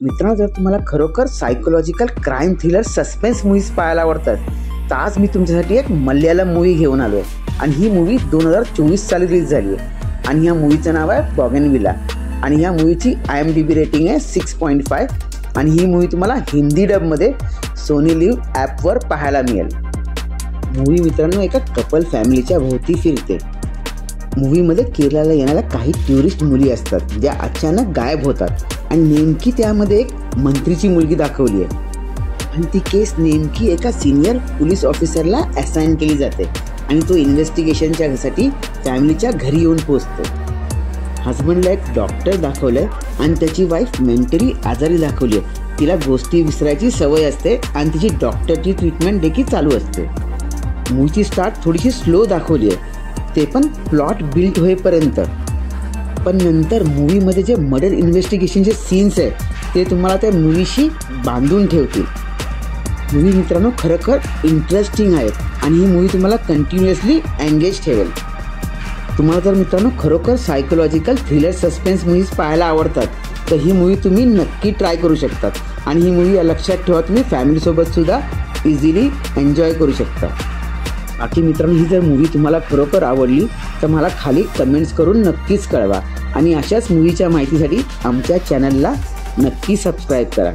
मित्रांनो, जर तुम्हाला खरोखर psychological crime thriller suspense movies पाहायला आवडतात तर आज मी तुमच्यासाठी एक मल्याळम मूवी घेऊन आलो आहे. आणि ही मूवी 2024 साली रिलीज झाली आहे आणि ह्या मूवीचं नाव आहे बोगनविला. आणि ह्या मूवीची IMDb रेटिंग आहे 6.5 आणि ही मूवी तुम्हाला हिंदी डबमध्ये सोनी लिव्ह ॲपवर पाहायला मिळेल. मूवी मित्रांनो एका कपल फॅमिलीच्या भोवती फिरते. मूवीमध्ये केरळला येणाऱ्या काही टुरिस्ट मुली असतात ज्या अचानक गायब होतात आणि नेमकी त्यामध्ये एक मंत्रीची मुलगी दाखवली आहे आणि ती केस नेमकी एका सिनियर पोलीस ऑफिसरला असाइन केली जाते आणि तो इन्व्हेस्टिगेशनच्यासाठी फॅमिलीच्या घरी येऊन पोहोचतो. हजबंडला एक डॉक्टर दाखवलं आहे आणि त्याची वाईफ मेंटली आजारी दाखवली आहे. तिला गोष्टी विसरायची सवय असते आणि तिची डॉक्टरची ट्रीटमेंट देखील चालू असते. मूवीची स्टार्ट थोडीशी स्लो दाखवली आहे, ते पण प्लॉट बिल्ड होईपर्यंत. पण नंतर मूवीमध्ये जे मर्डर इन्व्हेस्टिगेशनचे सीन्स आहेत ते तुम्हाला त्या मूवीशी बांधून ठेवतील. मूवी मित्रांनो खरोखर इंटरेस्टिंग आहेत आणि ही मूवी तुम्हाला कंटिन्युअसली एंगेज ठेवेल. तुम्हाला जर मित्रांनो खरोखर सायकोलॉजिकल थ्रिलर सस्पेन्स मूव्हीज पाहायला आवडतात तर ही मूवी तुम्ही नक्की ट्राय करू शकतात. आणि ही मूवी लक्षात ठेवा, तुम्ही फॅमिलीसोबतसुद्धा इझिली एन्जॉय करू शकता. बाकी मित्रांनो, ही जर मूवी तुम्हाला खरोखर आवडली तर मला खाली कमेंट्स करून नक्कीच कळवा आणि अशाच मूवीच्या माहितीसाठी आमच्या चॅनलला नक्की सबस्क्राईब करा.